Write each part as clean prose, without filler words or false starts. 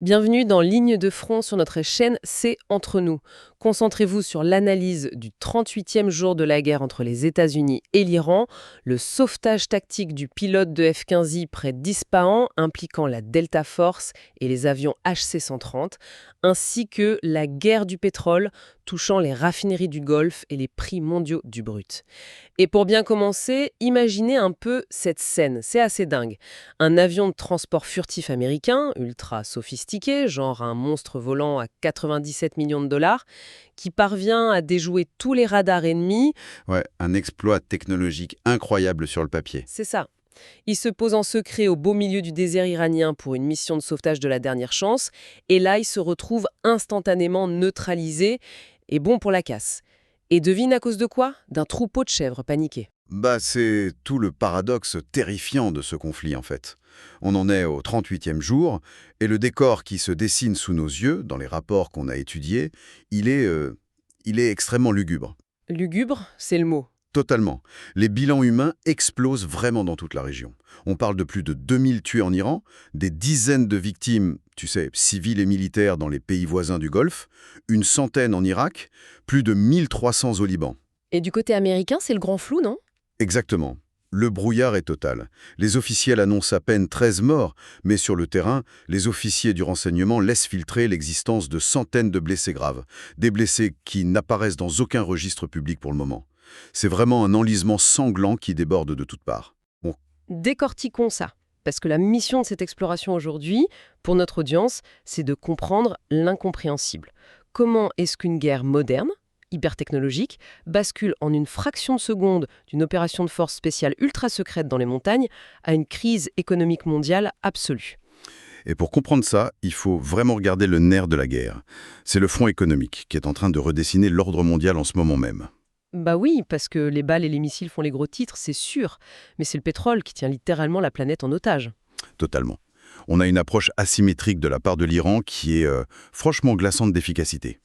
Bienvenue dans Ligne de front sur notre chaîne C'est entre nous. Concentrez-vous sur l'analyse du 38e jour de la guerre entre les États-Unis et l'Iran, le sauvetage tactique du pilote de F-15I près d'Ispahan impliquant la Delta Force et les avions HC-130, ainsi que la guerre du pétrole touchant les raffineries du Golfe et les prix mondiaux du brut. Et pour bien commencer, imaginez un peu cette scène, c'est assez dingue. Un avion de transport furtif américain, ultra sophistiqué, genre un monstre volant à 97 millions de dollars, qui parvient à déjouer tous les radars ennemis. Ouais, un exploit technologique incroyable sur le papier. C'est ça. Il se pose en secret au beau milieu du désert iranien pour une mission de sauvetage de la dernière chance, et là, il se retrouve instantanément neutralisé et bon pour la casse. Et devine à cause de quoi? D'un troupeau de chèvres paniquées. C'est tout le paradoxe terrifiant de ce conflit, en fait. On en est au 38e jour, et le décor qui se dessine sous nos yeux, dans les rapports qu'on a étudiés, il est extrêmement lugubre. Lugubre, c'est le mot. Totalement. Les bilans humains explosent vraiment dans toute la région. On parle de plus de 2000 tués en Iran, des dizaines de victimes, tu sais, civiles et militaires dans les pays voisins du Golfe, une centaine en Irak, plus de 1300 au Liban. Et du côté américain, c'est le grand flou, non? Exactement. Le brouillard est total. Les officiels annoncent à peine 13 morts, mais sur le terrain, les officiers du renseignement laissent filtrer l'existence de centaines de blessés graves. Des blessés qui n'apparaissent dans aucun registre public pour le moment. C'est vraiment un enlisement sanglant qui déborde de toutes parts. Bon, Décortiquons ça. Parce que la mission de cette exploration aujourd'hui, pour notre audience, c'est de comprendre l'incompréhensible. Comment est-ce qu'une guerre moderne, hyper technologique, bascule en une fraction de seconde d'une opération de force spéciale ultra secrète dans les montagnes à une crise économique mondiale absolue? et pour comprendre ça, il faut vraiment regarder le nerf de la guerre. C'est le front économique qui est en train de redessiner l'ordre mondial en ce moment même. Bah oui, parce que les balles et les missiles font les gros titres, c'est sûr. Mais c'est le pétrole qui tient littéralement la planète en otage. Totalement. On a une approche asymétrique de la part de l'Iran qui est franchement glaçante d'efficacité.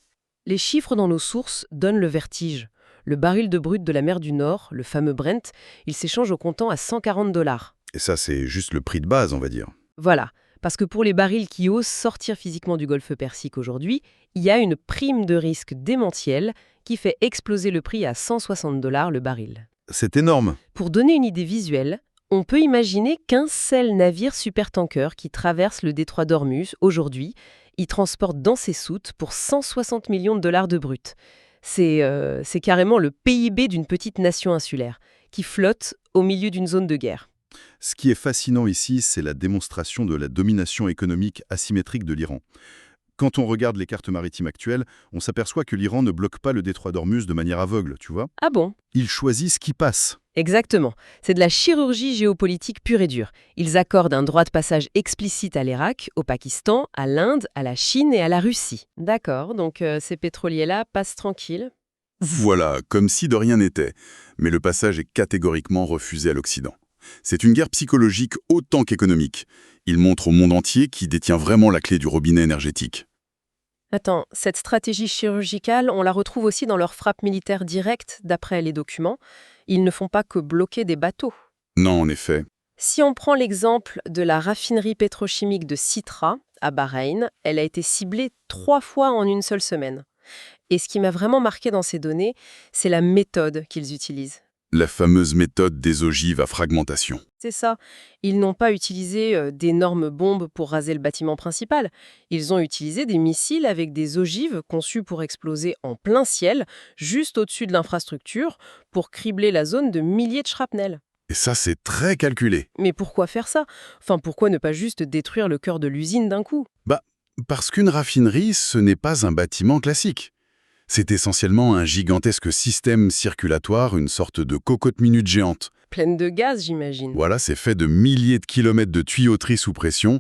Les chiffres dans nos sources donnent le vertige. Le baril de brut de la mer du Nord, le fameux Brent, il s'échange au comptant à 140 $. Et ça, c'est juste le prix de base, on va dire. Voilà, parce que pour les barils qui osent sortir physiquement du golfe Persique aujourd'hui, il y a une prime de risque démentielle qui fait exploser le prix à 160 $ le baril. C'est énorme. Pour donner une idée visuelle, on peut imaginer qu'un seul navire supertanker qui traverse le détroit d'Ormuz aujourd'hui, il transporte dans ses soutes pour 160 millions de dollars de brut. C'est carrément le PIB d'une petite nation insulaire, qui flotte au milieu d'une zone de guerre. Ce qui est fascinant ici, c'est la démonstration de la domination économique asymétrique de l'Iran. Quand on regarde les cartes maritimes actuelles, on s'aperçoit que l'Iran ne bloque pas le détroit d'Ormuz de manière aveugle, tu vois. Ah bon? Il choisit ce qui passe. Exactement. C'est de la chirurgie géopolitique pure et dure. Ils accordent un droit de passage explicite à l'Irak, au Pakistan, à l'Inde, à la Chine et à la Russie. D'accord, donc ces pétroliers-là passent tranquilles. Voilà, comme si de rien n'était. Mais le passage est catégoriquement refusé à l'Occident. C'est une guerre psychologique autant qu'économique. Il montre au monde entier qui détient vraiment la clé du robinet énergétique. Attends, cette stratégie chirurgicale, on la retrouve aussi dans leurs frappes militaires directes, d'après les documents. Ils ne font pas que bloquer des bateaux. Non, en effet. Si on prend l'exemple de la raffinerie pétrochimique de Sitra, à Bahreïn, elle a été ciblée 3 fois en une seule semaine. Et ce qui m'a vraiment marqué dans ces données, c'est la méthode qu'ils utilisent. La fameuse méthode des ogives à fragmentation. C'est ça. Ils n'ont pas utilisé d'énormes bombes pour raser le bâtiment principal. Ils ont utilisé des missiles avec des ogives conçues pour exploser en plein ciel, juste au-dessus de l'infrastructure, pour cribler la zone de milliers de shrapnels. Et ça, c'est très calculé. Mais pourquoi faire ça? Enfin, pourquoi ne pas juste détruire le cœur de l'usine d'un coup? Parce qu'une raffinerie, ce n'est pas un bâtiment classique. C'est essentiellement un gigantesque système circulatoire, une sorte de cocotte minute géante. Pleine de gaz, j'imagine. Voilà, c'est fait de milliers de kilomètres de tuyauterie sous pression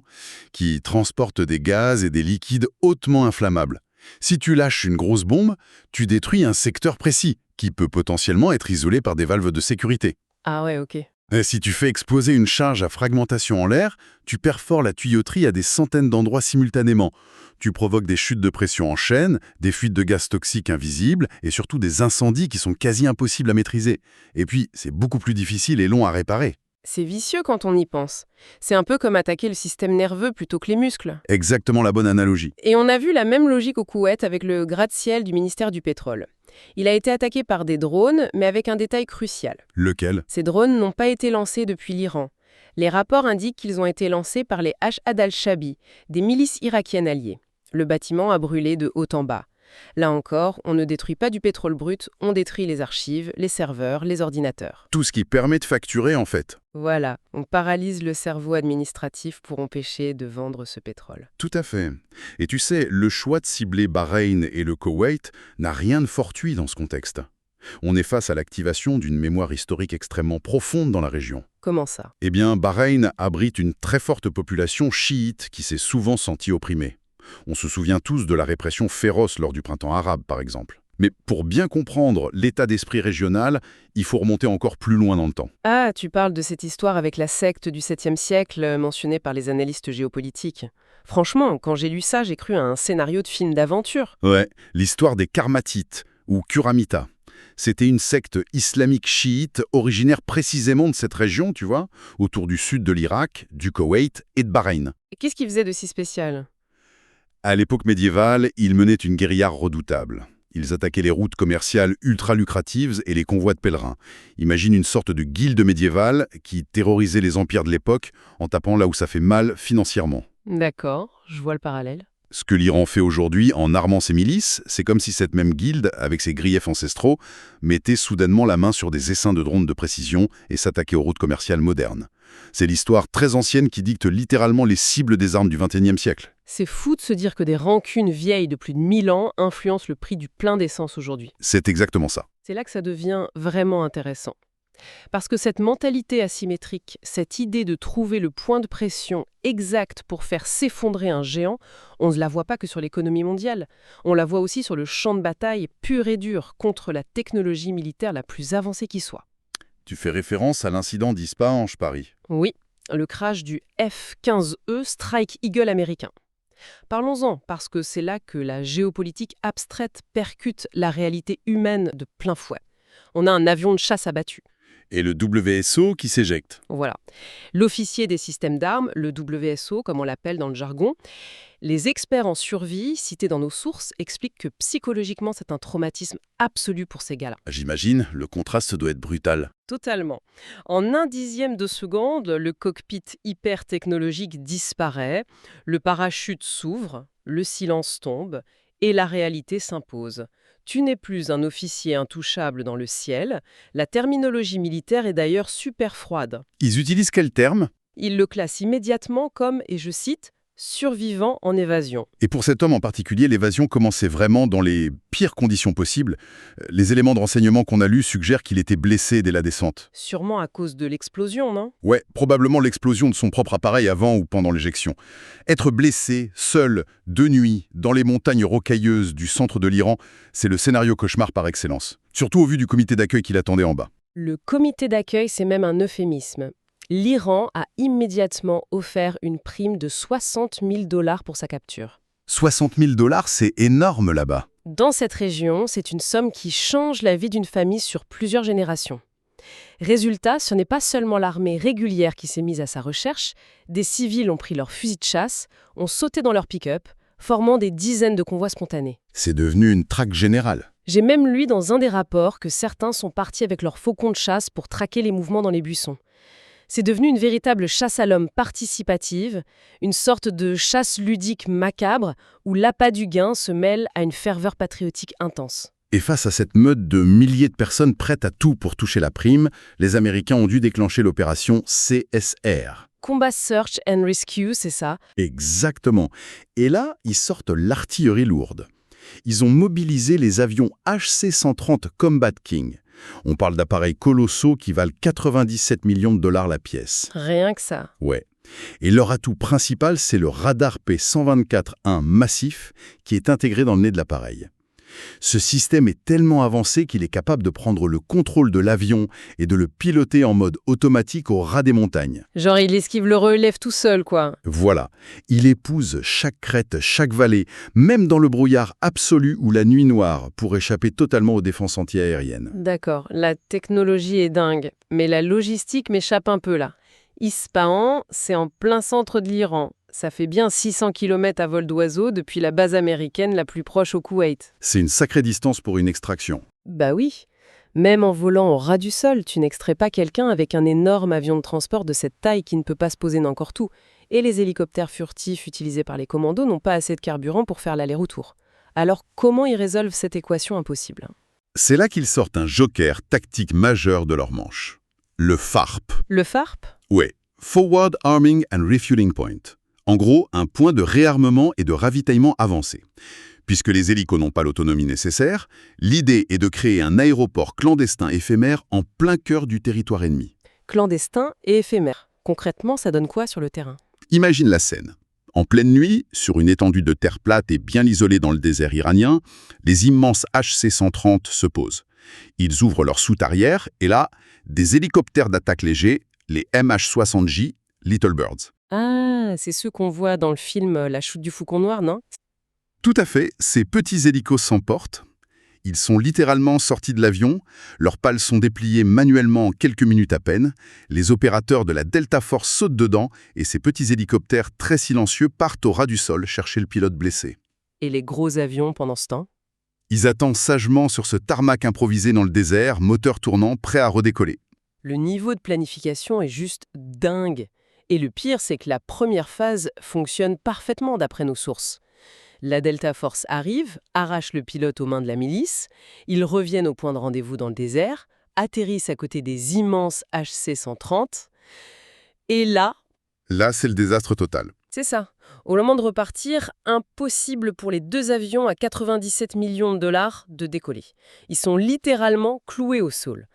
qui transportent des gaz et des liquides hautement inflammables. Si tu lâches une grosse bombe, tu détruis un secteur précis qui peut potentiellement être isolé par des valves de sécurité. Ah ouais, ok. Et si tu fais exploser une charge à fragmentation en l'air, tu perfores la tuyauterie à des centaines d'endroits simultanément. Tu provoques des chutes de pression en chaîne, des fuites de gaz toxiques invisibles et surtout des incendies qui sont quasi impossibles à maîtriser. Et puis, c'est beaucoup plus difficile et long à réparer. C'est vicieux quand on y pense. C'est un peu comme attaquer le système nerveux plutôt que les muscles. Exactement la bonne analogie. Et on a vu la même logique au Koweït avec le gratte-ciel du ministère du Pétrole. Il a été attaqué par des drones, mais avec un détail crucial. Lequel? Ces drones n'ont pas été lancés depuis l'Iran. Les rapports indiquent qu'ils ont été lancés par les Ash'ad al-Shabi, des milices irakiennes alliées. Le bâtiment a brûlé de haut en bas. Là encore, on ne détruit pas du pétrole brut, on détruit les archives, les serveurs, les ordinateurs. Tout ce qui permet de facturer, en fait. Voilà, on paralyse le cerveau administratif pour empêcher de vendre ce pétrole. Tout à fait. Et tu sais, le choix de cibler Bahreïn et le Koweït n'a rien de fortuit dans ce contexte. On est face à l'activation d'une mémoire historique extrêmement profonde dans la région. Comment ça? Eh bien, Bahreïn abrite une très forte population chiite qui s'est souvent sentie opprimée. On se souvient tous de la répression féroce lors du printemps arabe, par exemple. Mais pour bien comprendre l'état d'esprit régional, il faut remonter encore plus loin dans le temps. Ah, tu parles de cette histoire avec la secte du 7e siècle mentionnée par les analystes géopolitiques. Franchement, quand j'ai lu ça, j'ai cru à un scénario de film d'aventure. Ouais, l'histoire des Karmatites, ou Kuramita. C'était une secte islamique chiite originaire précisément de cette région, tu vois, autour du sud de l'Irak, du Koweït et de Bahreïn. Et qu'est-ce qu'ils faisaient de si spécial? À l'époque médiévale, ils menaient une guérilla redoutable. Ils attaquaient les routes commerciales ultra lucratives et les convois de pèlerins. Imagine une sorte de guilde médiévale qui terrorisait les empires de l'époque en tapant là où ça fait mal financièrement. D'accord, je vois le parallèle. Ce que l'Iran fait aujourd'hui en armant ses milices, c'est comme si cette même guilde, avec ses griefs ancestraux, mettait soudainement la main sur des essaims de drones de précision et s'attaquait aux routes commerciales modernes. C'est l'histoire très ancienne qui dicte littéralement les cibles des armes du XXIe siècle. C'est fou de se dire que des rancunes vieilles de plus de 1000 ans influencent le prix du plein d'essence aujourd'hui. C'est exactement ça. C'est là que ça devient vraiment intéressant. Parce que cette mentalité asymétrique, cette idée de trouver le point de pression exact pour faire s'effondrer un géant, on ne la voit pas que sur l'économie mondiale. On la voit aussi sur le champ de bataille pur et dur contre la technologie militaire la plus avancée qui soit. Tu fais référence à l'incident d'Ispahan, je parie. Oui, le crash du F-15E Strike Eagle américain. Parlons-en, parce que c'est là que la géopolitique abstraite percute la réalité humaine de plein fouet. On a un avion de chasse abattu. Et le WSO qui s'éjecte. Voilà. L'officier des systèmes d'armes, le WSO, comme on l'appelle dans le jargon, les experts en survie, cités dans nos sources, expliquent que psychologiquement, c'est un traumatisme absolu pour ces gars-là. J'imagine, le contraste doit être brutal. Totalement. En 1/10 de seconde, le cockpit hyper technologique disparaît, le parachute s'ouvre, le silence tombe et la réalité s'impose. Tu n'es plus un officier intouchable dans le ciel. La terminologie militaire est d'ailleurs super froide. Ils utilisent quel terme? Ils le classent immédiatement comme, et je cite, « survivant en évasion ». Et pour cet homme en particulier, l'évasion commençait vraiment dans les pires conditions possibles. Les éléments de renseignement qu'on a lus suggèrent qu'il était blessé dès la descente. Sûrement à cause de l'explosion, non? Ouais, probablement l'explosion de son propre appareil avant ou pendant l'éjection. Être blessé, seul, de nuit, dans les montagnes rocailleuses du centre de l'Iran, c'est le scénario cauchemar par excellence. Surtout au vu du comité d'accueil qui l'attendait en bas. Le comité d'accueil, c'est même un euphémisme. L'Iran a immédiatement offert une prime de 60 000 $ pour sa capture. 60 000 $, c'est énorme là-bas. Dans cette région, c'est une somme qui change la vie d'une famille sur plusieurs générations. Résultat, ce n'est pas seulement l'armée régulière qui s'est mise à sa recherche, des civils ont pris leurs fusils de chasse, ont sauté dans leur pick-up, formant des dizaines de convois spontanés. C'est devenu une traque générale. J'ai même lu dans un des rapports que certains sont partis avec leurs faucons de chasse pour traquer les mouvements dans les buissons. C'est devenu une véritable chasse à l'homme participative, une sorte de chasse ludique macabre où l'appât du gain se mêle à une ferveur patriotique intense. Et face à cette meute de milliers de personnes prêtes à tout pour toucher la prime, les Américains ont dû déclencher l'opération CSR. Combat Search and Rescue, c'est ça? Exactement. Et là, ils sortent l'artillerie lourde. Ils ont mobilisé les avions HC-130 Combat King. On parle d'appareils colossaux qui valent 97 millions de $ la pièce. Rien que ça. Ouais. Et leur atout principal, c'est le radar P124-1 massif qui est intégré dans le nez de l'appareil. Ce système est tellement avancé qu'il est capable de prendre le contrôle de l'avion et de le piloter en mode automatique au ras des montagnes. Genre, il esquive le relève tout seul, quoi. Voilà, il épouse chaque crête, chaque vallée, même dans le brouillard absolu ou la nuit noire, pour échapper totalement aux défenses antiaériennes. D'accord, la technologie est dingue, mais la logistique m'échappe un peu là. Ispahan, c'est en plein centre de l'Iran. Ça fait bien 600 km à vol d'oiseau depuis la base américaine la plus proche au Koweït. C'est une sacrée distance pour une extraction. Bah oui. Même en volant au ras du sol, tu n'extrais pas quelqu'un avec un énorme avion de transport de cette taille qui ne peut pas se poser n'importe où. Et les hélicoptères furtifs utilisés par les commandos n'ont pas assez de carburant pour faire l'aller-retour. Alors comment ils résolvent cette équation impossible? C'est là qu'ils sortent un joker tactique majeur de leur manche. Le FARP. Le FARP? Ouais, Forward Arming and Refueling Point. En gros, un point de réarmement et de ravitaillement avancé. Puisque les hélicos n'ont pas l'autonomie nécessaire, l'idée est de créer un aéroport clandestin éphémère en plein cœur du territoire ennemi. Clandestin et éphémère. Concrètement, ça donne quoi sur le terrain? Imagine la scène. En pleine nuit, sur une étendue de terre plate et bien isolée dans le désert iranien, les immenses HC-130 se posent. Ils ouvrent leur soute arrière et là, des hélicoptères d'attaque légers, les MH-60J, Little Birds. Ah, c'est ceux qu'on voit dans le film La chute du Faucon Noir, non? Tout à fait, ces petits hélicos s'emportent. Ils sont littéralement sortis de l'avion, leurs pales sont dépliées manuellement en quelques minutes à peine, les opérateurs de la Delta Force sautent dedans et ces petits hélicoptères très silencieux partent au ras du sol chercher le pilote blessé. Et les gros avions pendant ce temps? Ils attendent sagement sur ce tarmac improvisé dans le désert, moteur tournant, prêt à redécoller. Le niveau de planification est juste dingue. Et le pire, c'est que la première phase fonctionne parfaitement d'après nos sources. La Delta Force arrive, arrache le pilote aux mains de la milice, ils reviennent au point de rendez-vous dans le désert, atterrissent à côté des immenses HC-130, et là, C'est le désastre total. c'est ça. Au moment de repartir, impossible pour les deux avions à 97 millions de dollars de décoller. Ils sont littéralement cloués au sol.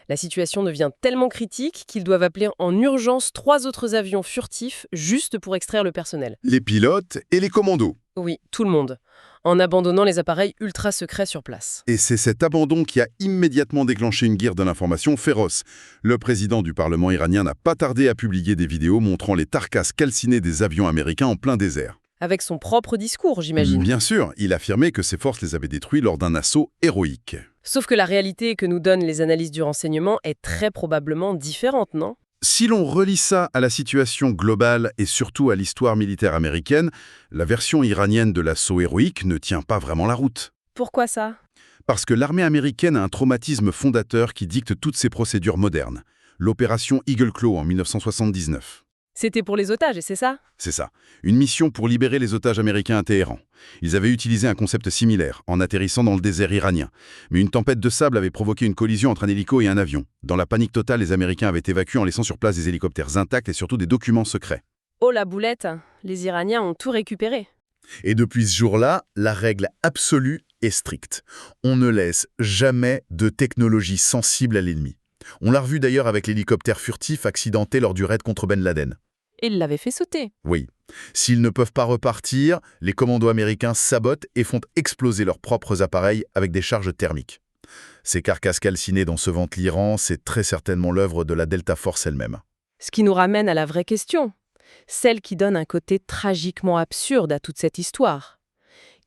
La situation devient tellement critique qu'ils doivent appeler en urgence 3 autres avions furtifs juste pour extraire le personnel. Les pilotes et les commandos. Oui, tout le monde, en abandonnant les appareils ultra secrets sur place. Et c'est cet abandon qui a immédiatement déclenché une guerre de l'information féroce. Le président du Parlement iranien n'a pas tardé à publier des vidéos montrant les carcasses calcinées des avions américains en plein désert. Avec son propre discours, j'imagine. Bien sûr, il affirmait que ses forces les avaient détruits lors d'un assaut héroïque. Sauf que la réalité que nous donnent les analyses du renseignement est très probablement différente, non? Si l'on relie ça à la situation globale et surtout à l'histoire militaire américaine, la version iranienne de l'assaut héroïque ne tient pas vraiment la route. Pourquoi ça? Parce que l'armée américaine a un traumatisme fondateur qui dicte toutes ses procédures modernes. L'opération Eagle Claw en 1979. C'était pour les otages, et c'est ça? C'est ça. Une mission pour libérer les otages américains à Téhéran. Ils avaient utilisé un concept similaire, en atterrissant dans le désert iranien. Mais une tempête de sable avait provoqué une collision entre un hélico et un avion. Dans la panique totale, les Américains avaient évacué en laissant sur place des hélicoptères intacts et surtout des documents secrets. Oh la boulette, les Iraniens ont tout récupéré. Et depuis ce jour-là, la règle absolue est stricte. On ne laisse jamais de technologie sensible à l'ennemi. On l'a revu d'ailleurs avec l'hélicoptère furtif accidenté lors du raid contre Ben Laden. Et ils l'avaient fait sauter. Oui. S'ils ne peuvent pas repartir, les commandos américains sabotent et font exploser leurs propres appareils avec des charges thermiques. Ces carcasses calcinées dont se vante l'Iran, c'est très certainement l'œuvre de la Delta Force elle-même. Ce qui nous ramène à la vraie question, celle qui donne un côté tragiquement absurde à toute cette histoire.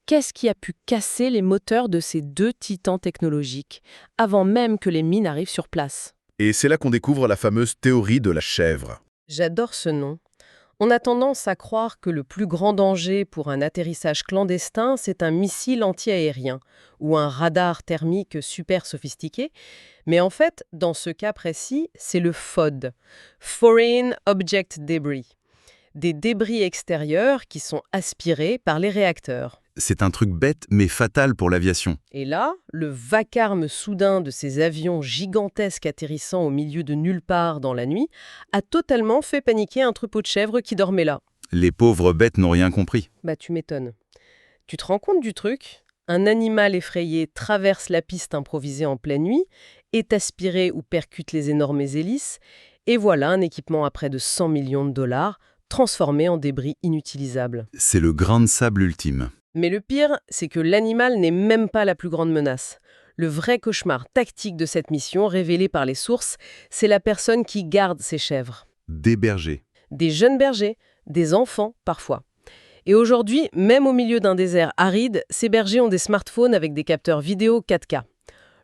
Qu'est-ce qui a pu casser les moteurs de ces deux titans technologiques, avant même que les mines arrivent sur place? Et c'est là qu'on découvre la fameuse théorie de la chèvre. J'adore ce nom. On a tendance à croire que le plus grand danger pour un atterrissage clandestin, c'est un missile anti-aérien ou un radar thermique super sophistiqué. Mais en fait, dans ce cas précis, c'est le FOD, Foreign Object Debris, des débris extérieurs qui sont aspirés par les réacteurs. C'est un truc bête mais fatal pour l'aviation. Et là, le vacarme soudain de ces avions gigantesques atterrissant au milieu de nulle part dans la nuit a totalement fait paniquer un troupeau de chèvres qui dormait là. Les pauvres bêtes n'ont rien compris. Bah tu m'étonnes. Tu te rends compte du truc? Un animal effrayé traverse la piste improvisée en pleine nuit, est aspiré ou percute les énormes hélices, et voilà un équipement à près de 100 millions de dollars transformé en débris inutilisables. C'est le grain de sable ultime. Mais le pire, c'est que l'animal n'est même pas la plus grande menace. Le vrai cauchemar tactique de cette mission, révélé par les sources, c'est la personne qui garde ces chèvres. Des bergers. Des jeunes bergers, des enfants parfois. Et aujourd'hui, même au milieu d'un désert aride, ces bergers ont des smartphones avec des capteurs vidéo 4K.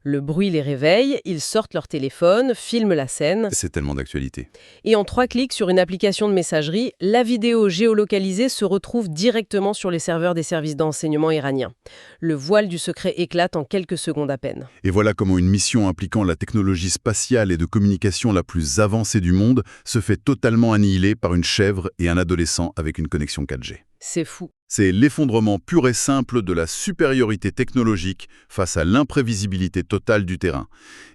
Le bruit les réveille, ils sortent leur téléphone, filment la scène. C'est tellement d'actualité. Et en 3 clics sur une application de messagerie, la vidéo géolocalisée se retrouve directement sur les serveurs des services d'enseignement iraniens. Le voile du secret éclate en quelques secondes à peine. Et voilà comment une mission impliquant la technologie spatiale et de communication la plus avancée du monde se fait totalement annihiler par une chèvre et un adolescent avec une connexion 4G. C'est fou. C'est l'effondrement pur et simple de la supériorité technologique face à l'imprévisibilité totale du terrain.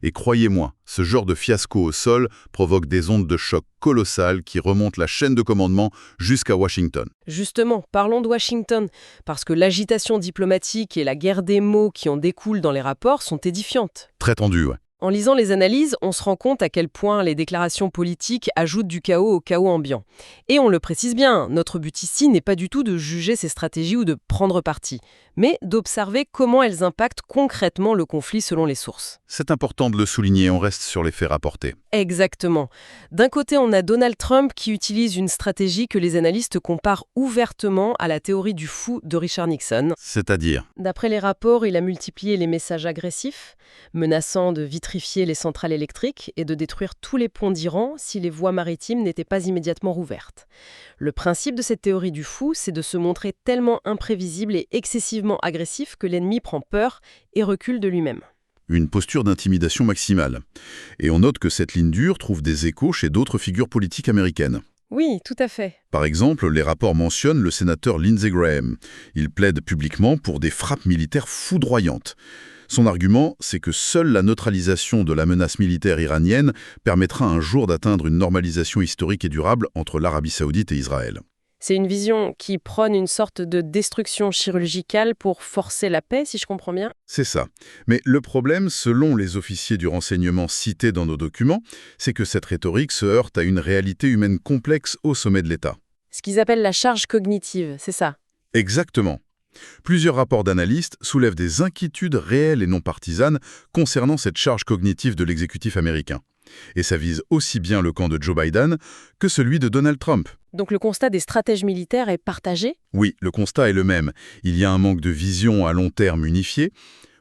Et croyez-moi, ce genre de fiasco au sol provoque des ondes de choc colossales qui remontent la chaîne de commandement jusqu'à Washington. Justement, parlons de Washington, parce que l'agitation diplomatique et la guerre des mots qui en découlent dans les rapports sont édifiantes. Très tendu, ouais. En lisant les analyses, on se rend compte à quel point les déclarations politiques ajoutent du chaos au chaos ambiant. Et on le précise bien, notre but ici n'est pas du tout de juger ces stratégies ou de prendre parti, mais d'observer comment elles impactent concrètement le conflit selon les sources. C'est important de le souligner, on reste sur les faits rapportés. Exactement. D'un côté, on a Donald Trump qui utilise une stratégie que les analystes comparent ouvertement à la théorie du fou de Richard Nixon. C'est-à-dire, D'après les rapports, il a multiplié les messages agressifs, menaçant de vitrifier les centrales électriques et de détruire tous les ponts d'Iran si les voies maritimes n'étaient pas immédiatement rouvertes. Le principe de cette théorie du fou, c'est de se montrer tellement imprévisible et excessivement agressif que l'ennemi prend peur et recule de lui-même. une posture d'intimidation maximale. Et on note que cette ligne dure trouve des échos chez d'autres figures politiques américaines. Oui, tout à fait. Par exemple, les rapports mentionnent le sénateur Lindsey Graham. Il plaide publiquement pour des frappes militaires foudroyantes. Son argument, c'est que seule la neutralisation de la menace militaire iranienne permettra un jour d'atteindre une normalisation historique et durable entre l'Arabie saoudite et Israël. C'est une vision qui prône une sorte de destruction chirurgicale pour forcer la paix, si je comprends bien. C'est ça. Mais le problème, selon les officiers du renseignement cités dans nos documents, c'est que cette rhétorique se heurte à une réalité humaine complexe au sommet de l'État. Ce qu'ils appellent la charge cognitive, c'est ça. Exactement. Plusieurs rapports d'analystes soulèvent des inquiétudes réelles et non partisanes concernant cette charge cognitive de l'exécutif américain. Et ça vise aussi bien le camp de Joe Biden que celui de Donald Trump. Donc le constat des stratèges militaires est partagé ? Oui, le constat est le même. Il y a un manque de vision à long terme unifiée.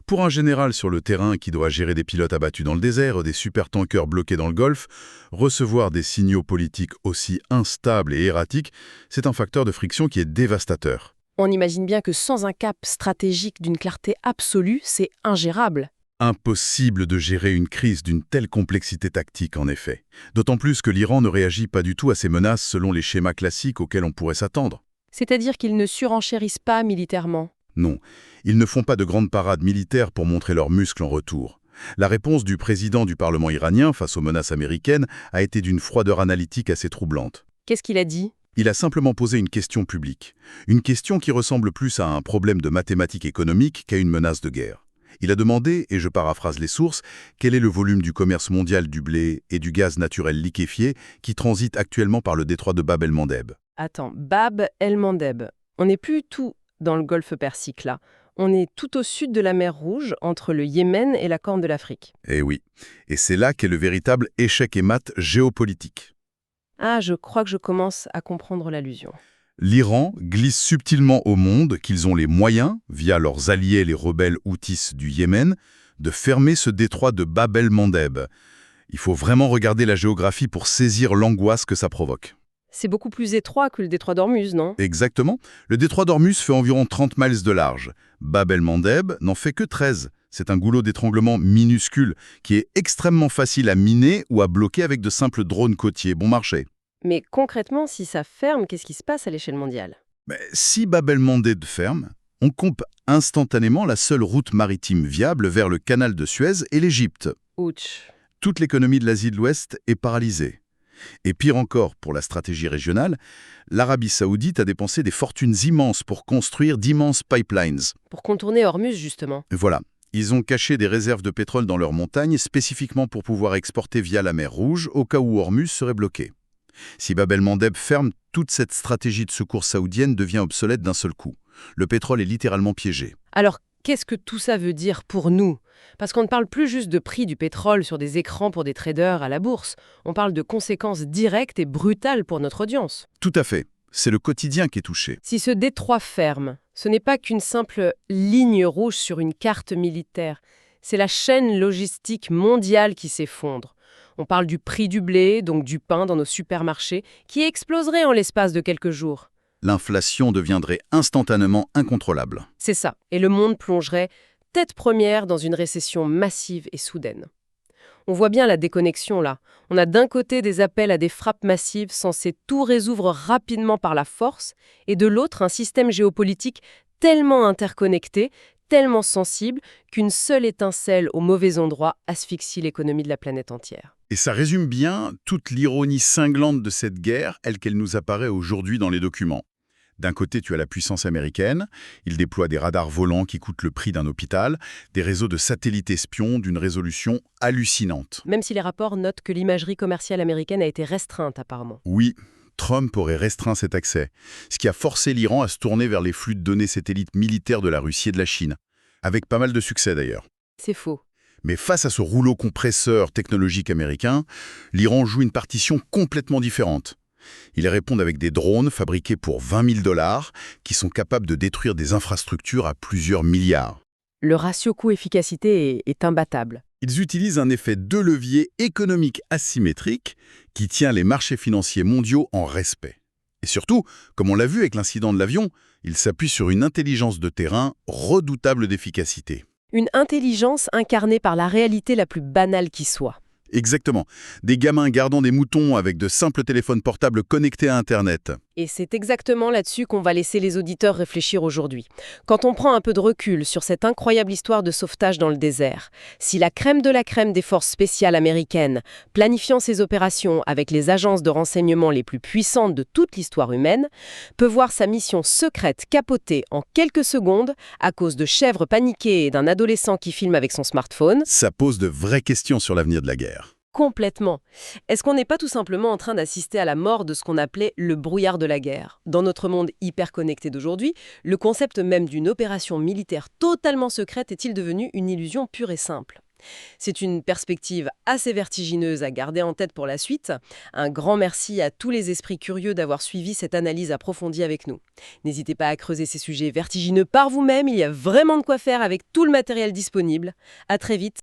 Pour un général sur le terrain qui doit gérer des pilotes abattus dans le désert, des supertankers bloqués dans le Golfe, recevoir des signaux politiques aussi instables et erratiques, c'est un facteur de friction qui est dévastateur. On imagine bien que sans un cap stratégique d'une clarté absolue, c'est ingérable. Impossible de gérer une crise d'une telle complexité tactique, en effet. D'autant plus que l'Iran ne réagit pas du tout à ces menaces selon les schémas classiques auxquels on pourrait s'attendre. C'est-à-dire qu'ils ne surenchérissent pas militairement. Non, ils ne font pas de grandes parades militaires pour montrer leurs muscles en retour. La réponse du président du Parlement iranien face aux menaces américaines a été d'une froideur analytique assez troublante. Qu'est-ce qu'il a dit ? Il a simplement posé une question publique. Une question qui ressemble plus à un problème de mathématiques économiques qu'à une menace de guerre. Il a demandé, et je paraphrase les sources, quel est le volume du commerce mondial du blé et du gaz naturel liquéfié qui transite actuellement par le détroit de Bab el-Mandeb. Attends, Bab el-Mandeb. On n'est plus tout dans le golfe Persique, là. On est tout au sud de la mer Rouge, entre le Yémen et la Corne de l'Afrique. Eh oui, et c'est là qu'est le véritable échec et mat géopolitique. Ah, je crois que je commence à comprendre l'allusion. L'Iran glisse subtilement au monde qu'ils ont les moyens, via leurs alliés les rebelles houthis du Yémen, de fermer ce détroit de Bab el-Mandeb. Il faut vraiment regarder la géographie pour saisir l'angoisse que ça provoque. C'est beaucoup plus étroit que le détroit d'Ormuz, non ? Exactement. Le détroit d'Ormuz fait environ 30 miles de large. Bab el-Mandeb n'en fait que 13. C'est un goulot d'étranglement minuscule qui est extrêmement facile à miner ou à bloquer avec de simples drones côtiers bon marché. Mais concrètement, si ça ferme, qu'est-ce qui se passe à l'échelle mondiale ? Mais si Bab el-Mandeb ferme, on coupe instantanément la seule route maritime viable vers le canal de Suez et l'Égypte. Ouch. Toute l'économie de l'Asie de l'Ouest est paralysée. Et pire encore, pour la stratégie régionale, l'Arabie saoudite a dépensé des fortunes immenses pour construire d'immenses pipelines. Pour contourner Ormuz, justement. Voilà. Ils ont caché des réserves de pétrole dans leurs montagnes spécifiquement pour pouvoir exporter via la mer Rouge au cas où Ormuz serait bloqué. Si Bab el-Mandeb ferme, toute cette stratégie de secours saoudienne devient obsolète d'un seul coup. Le pétrole est littéralement piégé. Alors, qu'est-ce que tout ça veut dire pour nous? Parce qu'on ne parle plus juste de prix du pétrole sur des écrans pour des traders à la bourse. On parle de conséquences directes et brutales pour notre audience. Tout à fait. C'est le quotidien qui est touché. Si ce détroit ferme, ce n'est pas qu'une simple ligne rouge sur une carte militaire. C'est la chaîne logistique mondiale qui s'effondre. On parle du prix du blé, donc du pain dans nos supermarchés, qui exploserait en l'espace de quelques jours. L'inflation deviendrait instantanément incontrôlable. C'est ça. Et le monde plongerait tête première dans une récession massive et soudaine. On voit bien la déconnexion là. On a d'un côté des appels à des frappes massives censées tout résoudre rapidement par la force, et de l'autre un système géopolitique tellement interconnecté, tellement sensible, qu'une seule étincelle au mauvais endroit asphyxie l'économie de la planète entière. Et ça résume bien toute l'ironie cinglante de cette guerre, qu'elle nous apparaît aujourd'hui dans les documents. D'un côté, tu as la puissance américaine. Il déploie des radars volants qui coûtent le prix d'un hôpital, des réseaux de satellites espions d'une résolution hallucinante. Même si les rapports notent que l'imagerie commerciale américaine a été restreinte apparemment. Oui, Trump aurait restreint cet accès, ce qui a forcé l'Iran à se tourner vers les flux de données satellites militaires de la Russie et de la Chine, avec pas mal de succès d'ailleurs. C'est faux. Mais face à ce rouleau compresseur technologique américain, l'Iran joue une partition complètement différente. Ils répondent avec des drones fabriqués pour 20 000 $, qui sont capables de détruire des infrastructures à plusieurs milliards. Le ratio coût-efficacité est imbattable. Ils utilisent un effet de levier économique asymétrique qui tient les marchés financiers mondiaux en respect. Et surtout, comme on l'a vu avec l'incident de l'avion, ils s'appuient sur une intelligence de terrain redoutable d'efficacité. Une intelligence incarnée par la réalité la plus banale qui soit. Exactement. Des gamins gardant des moutons avec de simples téléphones portables connectés à Internet. Et c'est exactement là-dessus qu'on va laisser les auditeurs réfléchir aujourd'hui. Quand on prend un peu de recul sur cette incroyable histoire de sauvetage dans le désert, si la crème de la crème des forces spéciales américaines, planifiant ses opérations avec les agences de renseignement les plus puissantes de toute l'histoire humaine, peut voir sa mission secrète capoter en quelques secondes à cause de chèvres paniquées et d'un adolescent qui filme avec son smartphone, Ça pose de vraies questions sur l'avenir de la guerre. complètement. Est-ce qu'on n'est pas tout simplement en train d'assister à la mort de ce qu'on appelait le brouillard de la guerre? Dans notre monde hyper connecté d'aujourd'hui, le concept même d'une opération militaire totalement secrète est-il devenu une illusion pure et simple? C'est une perspective assez vertigineuse à garder en tête pour la suite. Un grand merci à tous les esprits curieux d'avoir suivi cette analyse approfondie avec nous. N'hésitez pas à creuser ces sujets vertigineux par vous-même, il y a vraiment de quoi faire avec tout le matériel disponible. À très vite